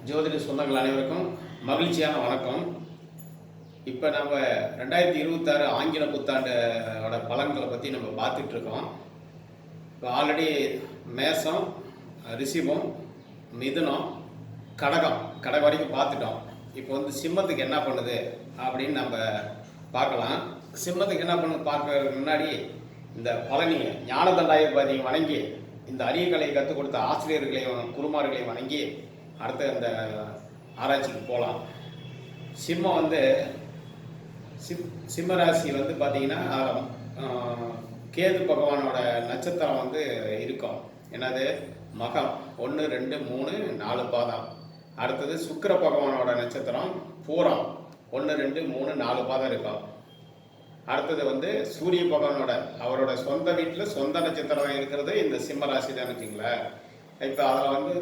ஜோதிட சொந்தங்கள் அனைவருக்கும் மகிழ்ச்சியான வணக்கம். இப்போ நம்ம 2026 ஆங்கில புத்தாண்டோட பலன்களை பற்றி நம்ம பார்த்துட்ருக்கோம். இப்போ ஆல்ரெடி மேசம், ரிஷிபம், மிதுனம், கடகம் வரைக்கும் பார்த்துட்டோம். இப்போ வந்து சிம்மத்துக்கு என்ன பண்ணுது அப்படின்னு நம்ம பார்க்கலாம். சிம்மத்துக்கு என்ன பண்ணுது பார்க்கறதுக்கு முன்னாடி இந்த பழனி ஞானதண்டாயுதபாதியை வணங்கி, இந்த அரியக்கலை கற்றுக் கொடுத்த ஆசிரியர்களையும் குருமார்களையும் வணங்கி அடுத்த அந்த ஆராய்ச்சிக்கு போகலாம். சிம்மம் வந்து சிம்மராசி வந்து பார்த்தீங்கன்னா கேது பகவானோட நட்சத்திரம் வந்து இருக்கும். என்னது? மகம் 1, 2, 3, 4 பாதம். அடுத்தது சுக்கிர பகவானோட நட்சத்திரம் பூரம் 1, 2, 3, 4 பாதம் இருக்கும். அடுத்தது வந்து சூரிய பகவானோட அவரோட சொந்த வீட்டில் சொந்த நட்சத்திரம் இருக்கிறது இந்த சிம்ம ராசி தான் வச்சுங்களேன். இப்போ அதில் வந்து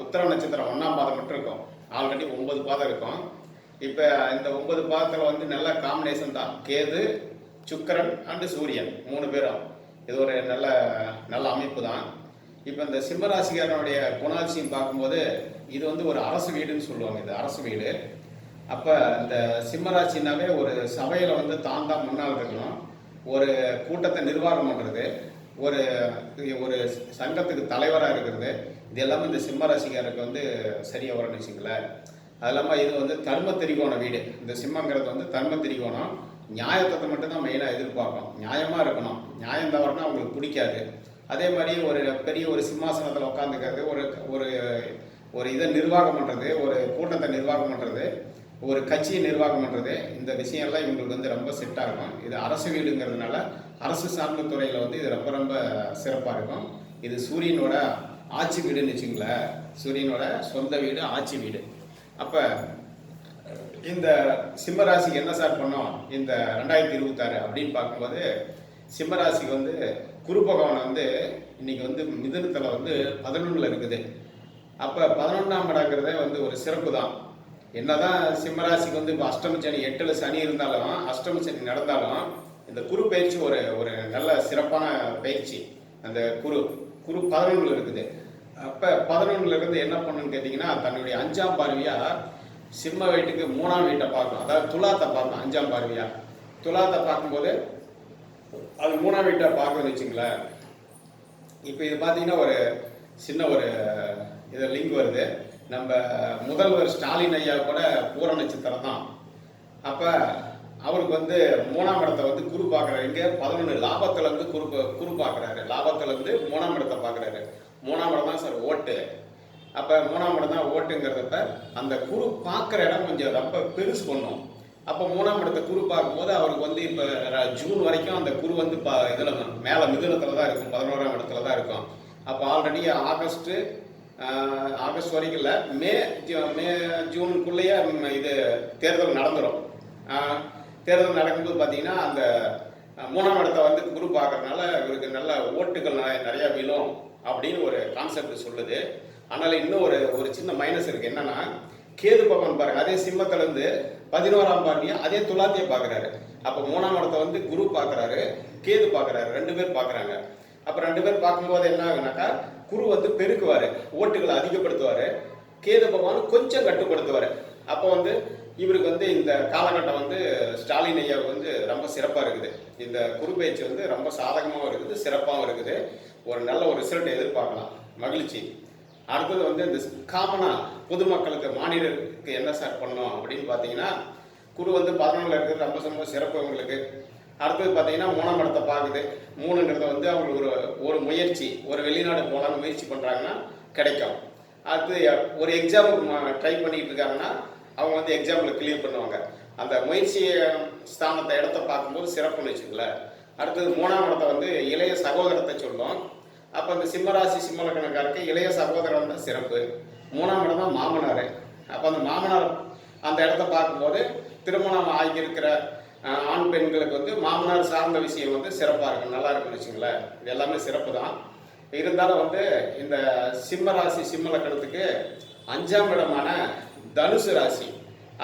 உத்தர நட்சத்திரம் 1ஆம் பாதம் மட்டும் இருக்கும். ஆல்ரெடி 9 பாதம் இருக்கும். இப்போ இந்த 9 பாதத்தில் வந்து நல்ல காம்பினேஷன் தான். கேது, சுக்கிரன் அண்டு சூரியன் 3 பேரும். இது ஒரு நல்ல அமைப்பு தான். இப்போ இந்த சிம்மராசிக்காரனுடைய குணாதிசயம் பார்க்கும்போது இது வந்து ஒரு அரசு வீடுன்னு சொல்லுவாங்க. இது அரசு வீடு. அப்போ இந்த சிம்மராசினாவே ஒரு சபையில் வந்து தான் முன்னால் இருக்கணும், ஒரு கூட்டத்தை நிர்வாகம் பண்ணுறது, ஒரு சங்கத்துக்கு தலைவராக இருக்கிறது, இது எல்லாமே இந்த சிம்மராசிக்காரருக்கு வந்து சரியாக வரும்னு வச்சுங்களேன். அது இல்லாமல் இது வந்து தர்ம திரிகோண வீடு. இந்த சிம்மங்கிறது வந்து தர்ம திரிகோணம். நியாயத்தை மட்டும்தான் மெயினாக எதிர்பார்க்கும். நியாயமாக இருக்கணும். நியாயம் தவறுனா அவங்களுக்கு பிடிக்காது. அதே மாதிரி ஒரு பெரிய ஒரு சிம்மாசனத்தில் உட்காந்துக்கிறது, ஒரு இதை நிர்வாகம் பண்ணுறது, ஒரு கூட்டத்தை நிர்வாகம் பண்ணுறது, ஒரு கட்சியை நிர்வாகம் பண்ணுறது, இந்த விஷயம்லாம் இவங்களுக்கு வந்து ரொம்ப செட்டாக இருக்கும். இது அரசு வீடுங்கிறதுனால அரசு சார்ந்த துறையில் வந்து இது ரொம்ப சிறப்பாக இருக்கும். இது சூரியனோட ஆட்சி வீடுன்னு வச்சுங்களேன். சூரியனோட சொந்த வீடு, ஆட்சி வீடு. அப்போ இந்த சிம்மராசிக்கு என்ன சார் பண்ணோம் இந்த 2026 அப்படின்னு பார்க்கும்போது, சிம்மராசிக்கு வந்து குரு பகவான் வந்து இன்னைக்கு வந்து மிதுனத்தில் வந்து 11ல் இருக்குது. அப்போ 11ஆம் இடங்கிறதே வந்து ஒரு சிறப்பு தான். என்னதான் சிம்மராசிக்கு வந்து இப்போ அஷ்டம சனி 8ல் சனி இருந்தாலும், அஷ்டம சனி நடந்தாலும், இந்த குரு பயிற்சி ஒரு நல்ல சிறப்பான பயிற்சி. அந்த குரு 11ல் இருக்குது. அப்போ 11ல் இருந்து என்ன பண்ணுன்னு கேட்டிங்கன்னா, தன்னுடைய 5ஆம் பார்வையாக சிம்ம வீட்டுக்கு 3ஆம் வீட்டை பார்க்கணும். அதாவது துலாத்தை பார்க்கணும். 5ஆம் பார்வையாக துலாத்தை பார்க்கும்போது அது 3ஆம் வீட்டை பார்க்கணும்னு வச்சுங்களேன். இப்போ இது பார்த்தீங்கன்னா ஒரு சின்ன இது லிங்க் வருது. நம்ம முதல்வர் ஸ்டாலின் ஐயா கூட பூர நட்சத்திரம் தான். அப்போ அவருக்கு வந்து 3ஆம் இடத்தை வந்து குரு பார்க்குறாரு. இங்கே 11 லாபத்தில் இருந்து குரு பார்க்குறாரு. லாபத்தில் இருந்து 3ஆம் இடத்தை பார்க்குறாரு. 3ஆம் இடம் தான் சார் ஓட்டு. அப்போ 3ஆம் இடம் தான் ஓட்டுங்கிறத அந்த குரு பார்க்குற இடம் கொஞ்சம் ரொம்ப பெருசு பண்ணும். அப்போ 3ஆம் இடத்தை குரு பார்க்கும்போது அவருக்கு வந்து இப்போ ஜூன் வரைக்கும் அந்த குரு வந்து இதில் மேலே மிதுனத்தில் தான் இருக்கும், 11ஆம் இடத்துல தான் இருக்கும். அப்போ ஆல்ரெடி ஆகஸ்ட் வரைக்கும் இல்லை, மே ஜூனுக்குள்ளேயே இது தேர்தல் நடந்துடும். தேர்தல் நடக்கும்போது பார்த்தீங்கன்னா அந்த 3ஆம் இடத்தை வந்து குரு பார்க்கறதுனால இவருக்கு நல்ல ஓட்டுகள் நிறையா விழும் அப்படின்னு ஒரு கான்செப்ட் சொல்லுது. ஆனால் இன்னும் ஒரு சின்ன மைனஸ் இருக்குது. என்னன்னா, கேது பகவான் பாருங்க, அதே சிம்மத்திலேருந்து 11ஆம் பார்வையா அதே துலாத்தையே பார்க்குறாரு. அப்போ 3ஆம் இடத்தை வந்து குரு பார்க்குறாரு, கேது பார்க்குறாரு, 2 பேர் பார்க்குறாங்க. அப்போ 2 பேர் பார்க்கும்போது என்ன ஆகுனாக்கா, குரு வந்து பெருக்குவார், ஓட்டுகளை அதிகப்படுத்துவார், கேது பகவான் கொஞ்சம் கட்டுப்படுத்துவார். அப்போ வந்து இவருக்கு வந்து இந்த காலகட்டம் வந்து ஸ்டாலின் ஐயாவுக்கு வந்து ரொம்ப சிறப்பாக இருக்குது. இந்த குரு பயிற்சி வந்து ரொம்ப சாதகமாகவும் இருக்குது, சிறப்பாகவும் இருக்குது. ஒரு நல்ல ஒரு ரிசல்ட் எதிர்பார்க்கலாம். மகிழ்ச்சி. அடுத்தது வந்து இந்த காமனாக பொதுமக்களுக்கு மாநிலத்துக்கு என்ன சார் பண்ணோம் அப்படின்னு பார்த்தீங்கன்னா, குரு வந்து 11ல் இருக்கிறது ரொம்ப சிறப்பு அவங்களுக்கு. அடுத்தது பார்த்தீங்கன்னா 3ஆம் இடத்தை பார்க்குது. 3ங்கிறத வந்து அவங்களுக்கு ஒரு முயற்சி, ஒரு வெளிநாடு போகலான்னு முயற்சி பண்ணுறாங்கன்னா கிடைக்கும். அடுத்து ஒரு எக்ஸாமுக்கு ட்ரை பண்ணிட்டு இருக்காங்கன்னா அவங்க வந்து எக்ஸாமில் கிளியர் பண்ணுவாங்க. அந்த முயற்சி ஸ்தானத்தை இடத்த பார்க்கும்போது சிறப்புன்னு வச்சுக்கல. அடுத்தது 3ஆம் இடத்தை வந்து இளைய சகோதரத்தை சொல்லும். அப்போ அந்த சிம்மராசி சிம்மலக்கணக்காருக்கு இளைய சகோதரன் தான் சிறப்பு. 3ஆம் இடம் தான் மாமனார். அப்போ அந்த மாமனார் அந்த இடத்த பார்க்கும்போது திருமணம் ஆகியிருக்கிற ஆண் பெண்களுக்கு வந்து மாமனார் சார்ந்த விஷயம் வந்து சிறப்பாக இருக்கும், நல்லா இருக்குன்னு வச்சுங்களேன். இது எல்லாமே சிறப்பு தான். இருந்தாலும் வந்து இந்த சிம்மராசி சிம்மலக்கணத்துக்கு 5ஆம் இடமான தனுசு ராசி,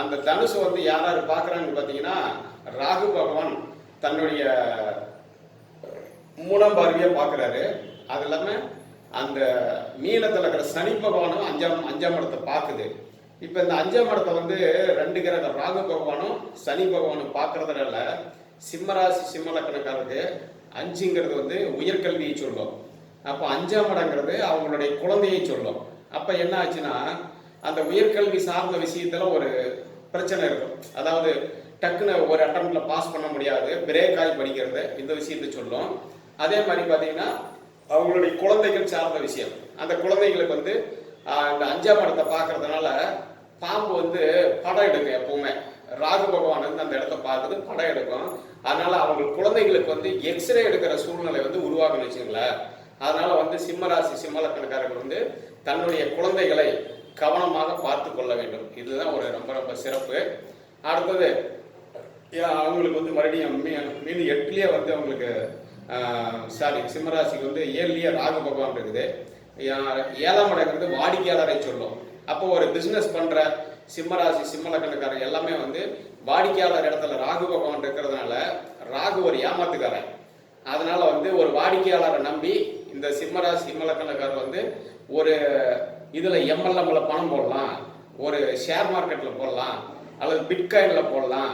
அந்த தனுசு வந்து யார் பார்க்குறாங்கன்னு பார்த்தீங்கன்னா, ராகு பகவான் தன்னுடைய 3ஆம் பார்வையாக பார்க்குறாரு. அது இல்லாமல் அந்த மீனத்தில் இருக்கிற சனி பகவானும் அஞ்சாம் இடத்தை பார்க்குது. இப்போ இந்த அஞ்சாம் இடத்தை வந்து 2 கிரக ராகு பகவானும் சனி பகவானும் பார்க்கறதுனால சிம்மராசி சிம்ம லக்னக்காரருக்கு 5ங்கிறது வந்து உயர்கல்வியை சொல்லும். அப்போ 5ஆம் இடங்கிறது அவங்களுடைய குழந்தையை சொல்லும். அப்போ என்ன ஆச்சுன்னா அந்த உயர்கல்வி சார்ந்த விஷயத்துல ஒரு பிரச்சனை இருக்கும். அதாவது டக்குன்னு ஒரு அட்டம்ப்ட்ல பாஸ் பண்ண முடியாது, பிரேக் ஆகி படிக்கிறது, இந்த விஷயத்தை சொல்லும். அதே மாதிரி பார்த்தீங்கன்னா அவங்களுடைய குழந்தைகள் சார்ந்த விஷயம், அந்த குழந்தைகளுக்கு வந்து இந்த 5ஆம் இடத்தை பார்க்கறதுனால பாம்பு வந்து படம் எடுக்கும். எப்பவுமே ராகு பகவான் வந்து அந்த இடத்த பார்க்குது, படம் எடுக்கும். அதனால அவங்க குழந்தைகளுக்கு வந்து எக்ஸ்ரே எடுக்கிற சூழ்நிலை வந்து உருவாகும்னு வச்சுங்களேன். அதனால வந்து சிம்மராசி சிம்ம லக்னக்காரர்கள் வந்து தன்னுடைய குழந்தைகளை கவனமாக பார்த்து கொள்ள வேண்டும். இதுதான் ஒரு ரொம்ப ரொம்ப சிறப்பு. அடுத்தது அவங்களுக்கு வந்து மறுபடியும் மீன் 8லயே வந்து அவங்களுக்கு சிம்மராசிக்கு வந்து 7லயே ராகு பகவான் இருக்குது. 7ஆம் இடங்கிறது வாடிக்கையாளரை சொல்லும். அப்போ ஒரு பிஸ்னஸ் பண்ற சிம்மராசி சிம்ம லக்னக்காரர் எல்லாமே வந்து வாடிக்கையாளர் இடத்துல ராகு பகவான் இருக்கிறதுனால ராகு ஒரு ஏமாத்துக்காரன். அதனால வந்து ஒரு வாடிக்கையாளரை நம்பி இந்த சிம்மராசி சிம்ம லக்னக்காரர் வந்து ஒரு இதுல எம்எல்எம்ல பணம் போடலாம், ஒரு ஷேர் மார்க்கெட்ல போடலாம், அல்லது பிட்காயின்ல போடலாம்,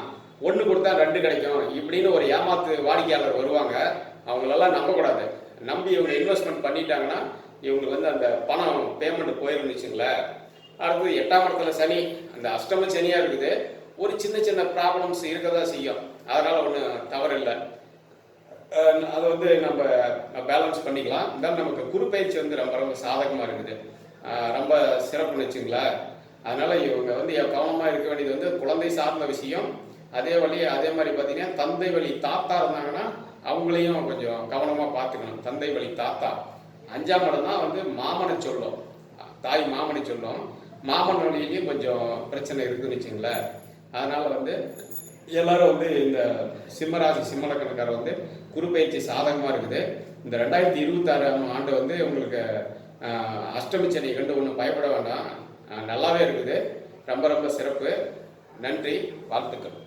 1 கொடுத்தா 2 கிடைக்கும் இப்படின்னு ஒரு ஏமாத்து வாடிக்கையாளர் வருவாங்க. அவங்களெல்லாம் நம்பக்கூடாது. நம்பி இவங்க இன்வெஸ்ட்மெண்ட் பண்ணிட்டாங்கன்னா இவங்களுக்கு வந்து அந்த பணம் பேமெண்ட் போயிருந்துச்சுங்களேன். அடுத்தது 8ஆம் இடத்துல சனி, அந்த அஷ்டம சனியா இருக்குது. ஒரு சின்ன சின்ன ப்ராப்ளம்ஸ் இருக்கதான் செய்யும். அதனால ஒன்றும் தவறு இல்லை, அதை வந்து நம்ம பேலன்ஸ் பண்ணிக்கலாம். இருந்தாலும் நமக்கு குரு பயிற்சி வந்து ரொம்ப ரொம்ப சாதகமாக இருக்குது, ரொம்ப சிறப்புன்னு வச்சுங்களேன். அதனால இவங்க வந்து கவனமாக இருக்க வேண்டியது வந்து குழந்தை சார்ந்த விஷயம். அதே மாதிரி பார்த்தீங்கன்னா தந்தை வழி தாத்தா இருந்தாங்கன்னா அவங்களையும் கொஞ்சம் கவனமாக பார்த்துக்கணும். தந்தை வழி தாத்தா 5ஆம் இடம் தான் வந்து மாமனை சொல்லும், தாய் மாமனை சொல்லும். மாமன் வழியிலையும் கொஞ்சம் பிரச்சனை இருக்குதுன்னு வச்சுங்களேன். அதனால வந்து எல்லாரும் வந்து இந்த சிம்மராசி சிம்ம லக்னக்காரர் வந்து குரு பயிற்சி சாதகமாக இருக்குது. இந்த 2026ஆம் ஆண்டு வந்து உங்களுக்கு அஷ்டமி சனி கண்டு ஒன்றும் பயப்பட வேண்டாம், நல்லாவே இருக்குது. ரொம்ப ரொம்ப சிறப்பு. நன்றி, வாழ்த்துக்கள்.